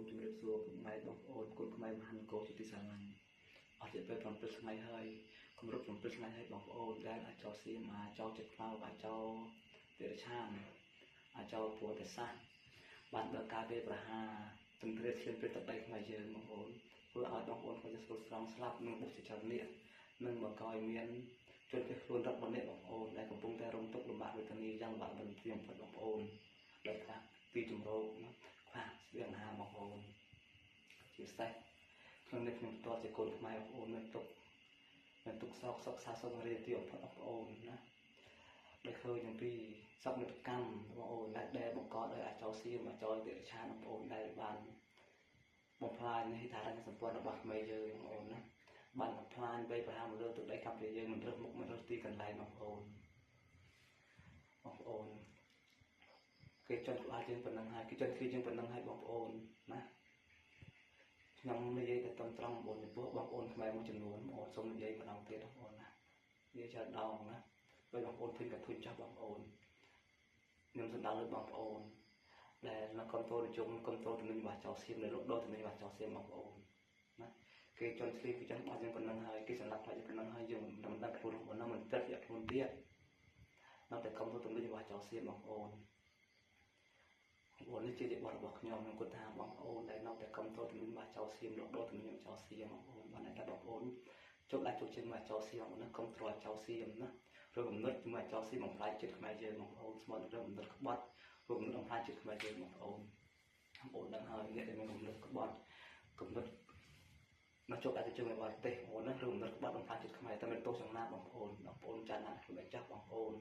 ជំរាបសួរពុកម៉ែបងប្អូនកូនខ្មែរមហានគរជាទីស្រឡាញ់អស់ជាពេល7ថ្ងៃហើយគម្រប់7ថ្ងៃហើយបងប្អូនដែលអាចចូលសៀមអាចចូលចិត្តខ្មៅអាចចូលទារឆានអាចចូលព្រោះតែសាសបានដល់ការវាប្រហារទន្ទ្រានឈានពេលទឹកដីខ្មែរយើងបងប្អូនធ្វើឲ្យបងប្អូនគាត់ស្រួលស្រង់ស្លាប់នឹងបុព្វជិតនេះនឹងបង្កឲ្យមានជនភៀសខ្លួនរាប់ម៉ឺននាក់បងប្អូនដែលកំពុងតែរងទុក្ខលំបាកវេទនាយ៉ាងលំបាកបន្ទាមបំផុតបងប្អូនដែលខ្លះទីជំរកណាខ្លះស្បៀងអាហារបងប្អូនជាពិសេសក្នុងនេះខ្ញុំតជាកូនខ្មែរបងប្អូនមានទុកសោកសុខសាសុខរីទីបំផុតបងប្អូនណាដែលឃើញអំពីសកម្មកម្មបងប្អូនដែលបង្កដោយអាចចូលសៀមអាចចូលទារឆានបងប្អូនដែលបានបំផ្លាញហេដ្ឋារចនាសម្ព័ន្ធរបស់ខ្មែរយើងបងប្អូនណាបានបំផ្លាញវ័យប្រហារមកលើទឹកដីកម្ពុជាយើងមិនរើសមុខមិនរើសទីកន្លែងបងប្អូនគេចង់ក្បាលយើងប៉ុណ្ណឹងហើយគេចង់គ្រីយើងប៉ុណ្ណឹងហើយបងប្អូនណាខ្ញុំនិយាយតែត្រង់បងប្អូនបងប្អូនខ្មែរមួយចំនួនបងប្អូនសូមនិយាយម្ដងទៀតបងប្អូនណានិយាយច្រើនដងណាដោយបងប្អូនឃើញក៏ធុញចាស់បងប្អូនខ្ញុំសំដៅលើបងប្អូនដែលនៅកុំតូនជុំកុំតូនទំនិញរបស់ចោលសៀមនៅលោកដូរទំនិញរបស់ចោលសៀមបងប្អូនណាគេចង់ឆ្លៀតគេចង់បាត់យើងប៉ុណ្ណឹងហើយគេសម្លាប់ខ្លាចយើងប៉ុណ្ណឹងហើយយើងមិនដឹងខ្លួនរបស់nóមិនទឹកយកខ្លួនទៀតនៅតែកុំតូនទំនិញរបស់ចោលសៀមបងប្អូននេះជាបទរបស់ខ្ញុំគាត់ថាបងប្អូនដែលនៅតែកុំតូនទំនិញរបស់ចោលសៀមលោកដូរទំនិញរបស់ចោលសៀមបងប្អូនបានតែបងប្អូនជោគអាចជោគជ័យមកចោលសៀមណាកុំត្រចោលសៀមណាឬកំណត់ជាមួយចោលសៀមបំផ្លាញចិត្តខ្មែរយើងបងប្អូនស្មត់រឿងកំណត់ក្បត់រួមនឹងបំផ្លាញចិត្តខ្មែរយើងបងប្អូនដឹងហើយអ្នកដែលមានកំណត់ក្បត់កំណត់មកជោគអាចជួយបរទេសបងប្អូនណាឬកំណត់ក្បត់បំផ្លាញចិត្តខ្មែរតែមិនទោសយ៉ាងណាបងប្អូនចាស់ណាស់ខ្លួនចាស់បងប្អូន